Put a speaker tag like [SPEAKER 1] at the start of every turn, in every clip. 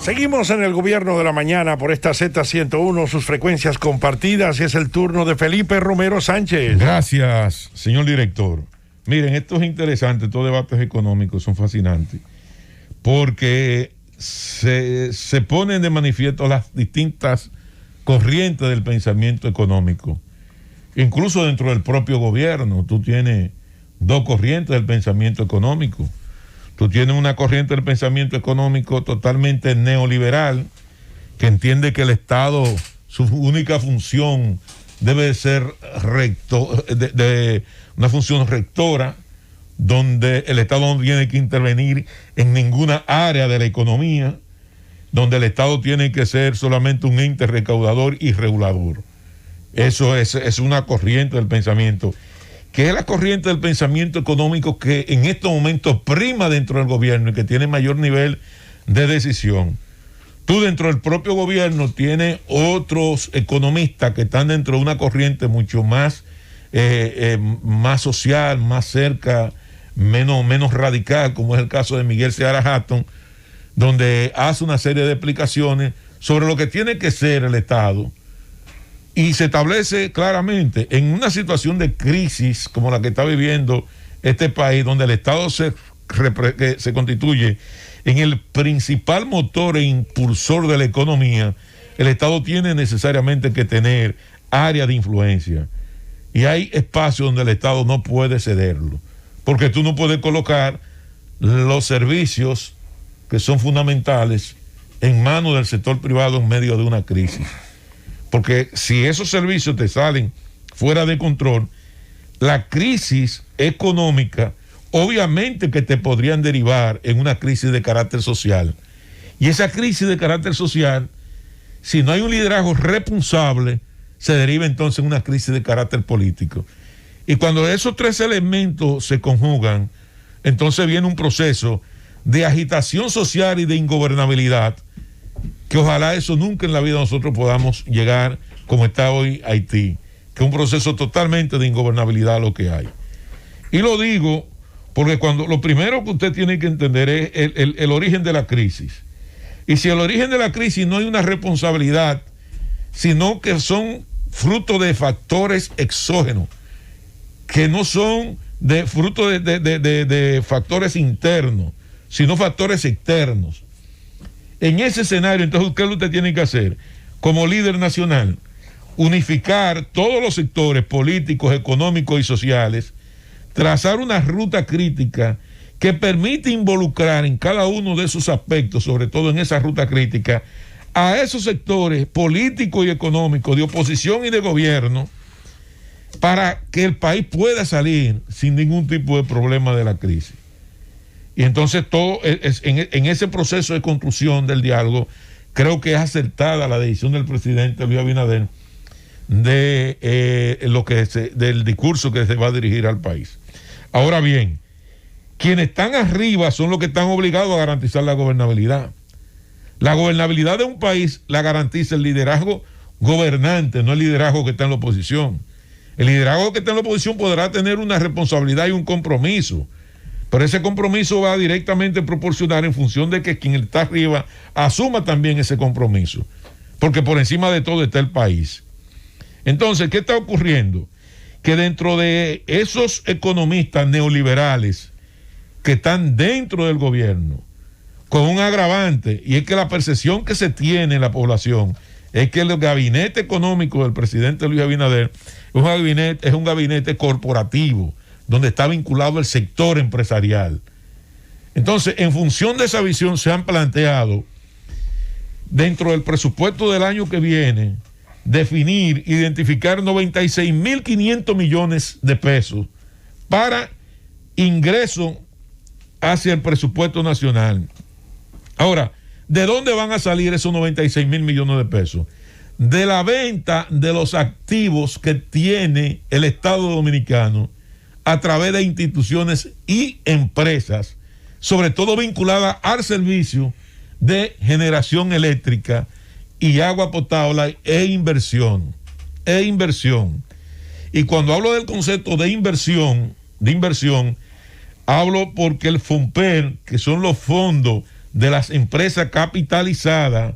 [SPEAKER 1] Seguimos en el Gobierno de la Mañana por esta Z101, sus frecuencias compartidas, y es el turno de Felipe Romero Sánchez.
[SPEAKER 2] Gracias, señor director. Miren, esto es interesante, estos debates económicos son fascinantes, porque se ponen de manifiesto las distintas corrientes del pensamiento económico. Incluso dentro del propio gobierno, tú tienes dos corrientes del pensamiento económico. Tú tienes una corriente del pensamiento económico totalmente neoliberal, que entiende que el Estado, su única función debe ser una función rectora, donde el Estado no tiene que intervenir en ninguna área de la economía, donde el Estado tiene que ser solamente un ente recaudador y regulador. Eso es una corriente del pensamiento, que es la corriente del pensamiento económico que en estos momentos prima dentro del gobierno y que tiene mayor nivel de decisión. Tú dentro del propio gobierno tienes otros economistas que están dentro de una corriente mucho más, más social, más cerca, menos radical, como es el caso de Miguel Seara Hatton, donde hace una serie de explicaciones sobre lo que tiene que ser el Estado. Y se establece claramente en una situación de crisis como la que está viviendo este país, donde el Estado se constituye en el principal motor e impulsor de la economía, el Estado tiene necesariamente que tener área de influencia. Y hay espacios donde el Estado no puede cederlo, porque tú no puedes colocar los servicios que son fundamentales en manos del sector privado en medio de una crisis. Porque si esos servicios te salen fuera de control, la crisis económica obviamente que te podrían derivar en una crisis de carácter social. Y esa crisis de carácter social, si no hay un liderazgo responsable, se deriva entonces en una crisis de carácter político. Y cuando esos tres elementos se conjugan, entonces viene un proceso de agitación social y de ingobernabilidad, que ojalá eso nunca en la vida nosotros podamos llegar como está hoy Haití, que es un proceso totalmente de ingobernabilidad lo que hay. Y lo digo porque lo primero que usted tiene que entender es el origen de la crisis. Y si el origen de la crisis no hay una responsabilidad, sino que son fruto de factores exógenos, que no son fruto de factores internos, sino factores externos. En ese escenario, entonces, ¿qué es lo que usted tiene que hacer? Como líder nacional, unificar todos los sectores políticos, económicos y sociales, trazar una ruta crítica que permite involucrar en cada uno de esos aspectos, sobre todo en esa ruta crítica, a esos sectores políticos y económicos, de oposición y de gobierno, para que el país pueda salir sin ningún tipo de problema de la crisis. Y entonces todo en ese proceso de construcción del diálogo, creo que es acertada la decisión del presidente Luis Abinader del discurso que se va a dirigir al país. Ahora bien, quienes están arriba son los que están obligados a garantizar la gobernabilidad. La gobernabilidad de un país la garantiza el liderazgo gobernante, no el liderazgo que está en la oposición. El liderazgo que está en la oposición podrá tener una responsabilidad y un compromiso, pero ese compromiso va directamente proporcional en función de que quien está arriba asuma también ese compromiso, porque por encima de todo está el país. Entonces, ¿qué está ocurriendo? Que dentro de esos economistas neoliberales que están dentro del gobierno, con un agravante, y es que la percepción que se tiene en la población es que el gabinete económico del presidente Luis Abinader es un gabinete corporativo, donde está vinculado el sector empresarial. Entonces, en función de esa visión, se han planteado, dentro del presupuesto del año que viene, identificar 96.500 millones de pesos para ingreso hacia el presupuesto nacional. Ahora, ¿de dónde van a salir esos 96.000 millones de pesos? De la venta de los activos que tiene el Estado Dominicano a través de instituciones y empresas, sobre todo vinculadas al servicio de generación eléctrica y agua potable e inversión. Y cuando hablo del concepto de inversión, hablo porque el FONPER, que son los fondos de las empresas capitalizadas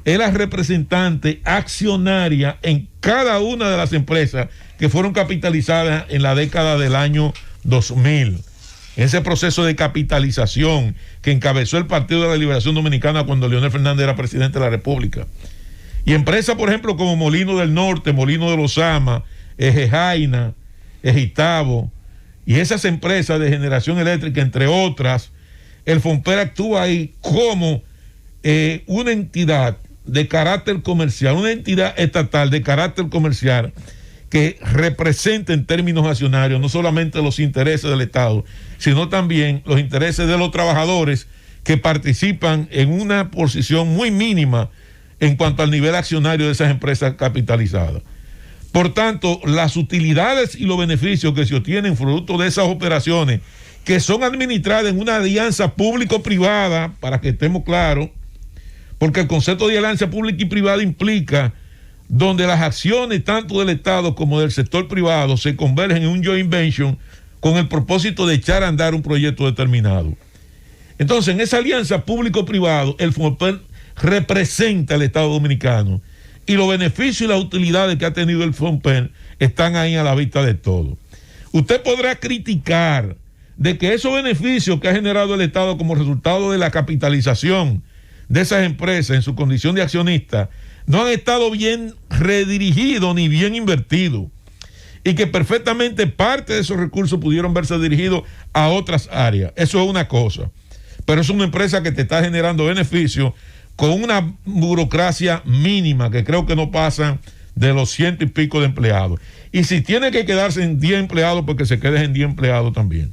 [SPEAKER 2] es la representante accionaria en cada una de las empresas que fueron capitalizadas en la década del año 2000. Ese proceso de capitalización que encabezó el Partido de la Liberación Dominicana cuando Leonel Fernández era presidente de la República. Y empresas, por ejemplo, como Molino del Norte, Molino de los Ama, Ejejaina, Ejitabo, y esas empresas de generación eléctrica, entre otras, el FONPER actúa ahí como una entidad de carácter comercial, una entidad estatal de carácter comercial que representa en términos accionarios no solamente los intereses del Estado, sino también los intereses de los trabajadores que participan en una posición muy mínima en cuanto al nivel accionario de esas empresas capitalizadas. Por tanto, las utilidades y los beneficios que se obtienen fruto de esas operaciones, que son administradas en una alianza público-privada, para que estemos claros, porque el concepto de alianza pública y privada implica donde las acciones tanto del Estado como del sector privado se convergen en un joint venture con el propósito de echar a andar un proyecto determinado. Entonces, en esa alianza público-privado, el FONPER representa al Estado Dominicano y los beneficios y las utilidades que ha tenido el FONPER están ahí a la vista de todos. Usted podrá criticar de que esos beneficios que ha generado el Estado como resultado de la capitalización de esas empresas en su condición de accionista no han estado bien redirigidos ni bien invertidos, y que perfectamente parte de esos recursos pudieron verse dirigidos a otras áreas. Eso es una cosa, pero es una empresa que te está generando beneficios con una burocracia mínima que creo que no pasa de los 100 y pico de empleados. Y si tiene que quedarse en 10 empleados, pues que se quede en 10 empleados también.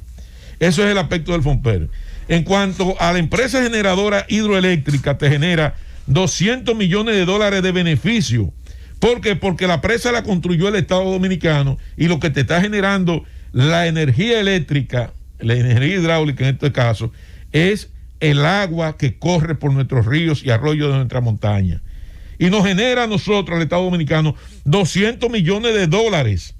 [SPEAKER 2] Eso es el aspecto del FONPER. En cuanto a la empresa generadora hidroeléctrica, te genera $200 millones de beneficio. ¿Por qué? Porque la presa la construyó el Estado Dominicano y lo que te está generando la energía eléctrica, la energía hidráulica en este caso, es el agua que corre por nuestros ríos y arroyos de nuestra montaña. Y nos genera a nosotros, al Estado Dominicano, $200 millones.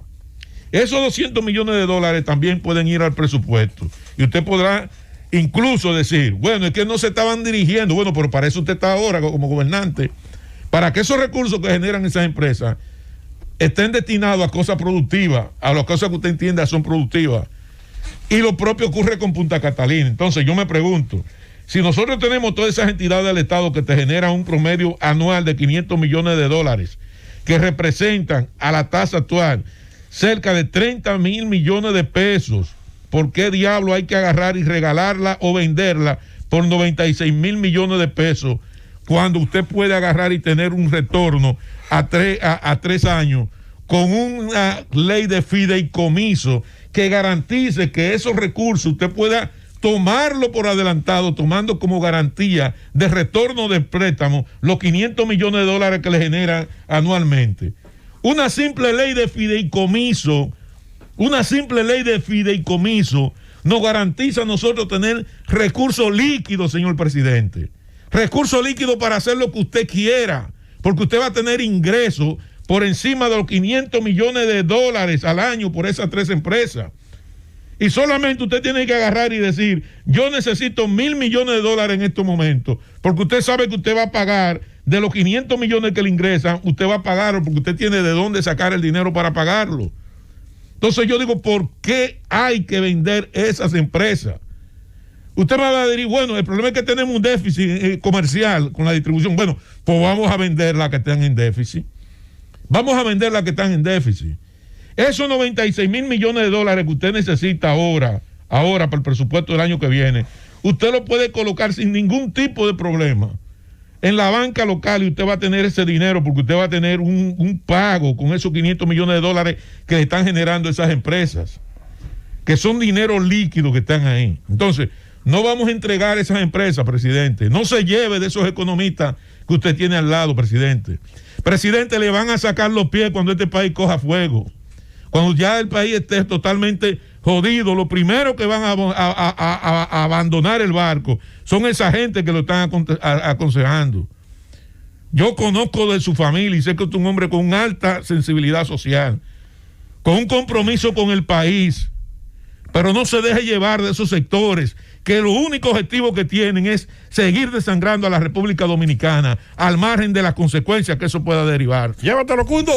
[SPEAKER 2] Esos $200 millones también pueden ir al presupuesto. Y usted podrá incluso decir, bueno, es que no se estaban dirigiendo. Bueno, pero para eso usted está ahora como gobernante, para que esos recursos que generan esas empresas estén destinados a cosas productivas, a las cosas que usted entienda son productivas. Y lo propio ocurre con Punta Catalina. Entonces yo me pregunto, si nosotros tenemos todas esas entidades del Estado que te generan un promedio anual de $500 millones, que representan a la tasa actual cerca de 30,000 millones de pesos, ¿por qué diablo hay que agarrar y regalarla o venderla por 96,000 millones de pesos cuando usted puede agarrar y tener un retorno a 3 años con una ley de fideicomiso que garantice que esos recursos usted pueda tomarlo por adelantado, tomando como garantía de retorno del préstamo los $500 millones que le generan anualmente? Una simple ley de fideicomiso nos garantiza a nosotros tener recursos líquidos, señor presidente. Recursos líquidos para hacer lo que usted quiera, porque usted va a tener ingresos por encima de los $500 millones al año por esas 3 empresas. Y solamente usted tiene que agarrar y decir, yo necesito $1,000 millones en estos momentos, porque usted sabe que usted va a pagar de los 500 millones que le ingresan, usted va a pagarlo porque usted tiene de dónde sacar el dinero para pagarlo. Entonces yo digo, ¿por qué hay que vender esas empresas? Usted me va a decir, bueno, el problema es que tenemos un déficit comercial con la distribución. Bueno, pues vamos a vender las que están en déficit. Vamos a vender las que están en déficit. Esos 96,000 millones que usted necesita ahora para el presupuesto del año que viene, usted lo puede colocar sin ningún tipo de problema en la banca local y usted va a tener ese dinero porque usted va a tener un pago con esos $500 millones que le están generando esas empresas, que son dinero líquido que están ahí. Entonces, no vamos a entregar esas empresas, presidente. No se lleve de esos economistas que usted tiene al lado, presidente. Presidente, le van a sacar los pies cuando este país coja fuego. Cuando ya el país esté totalmente jodido, lo primero que van a abandonar el barco son esa gente que lo están aconsejando. Yo conozco de su familia y sé que es un hombre con alta sensibilidad social, con un compromiso con el país, pero no se deje llevar de esos sectores que lo único objetivo que tienen es seguir desangrando a la República Dominicana al margen de las consecuencias que eso pueda derivar.
[SPEAKER 1] Llévatelo, Cundo.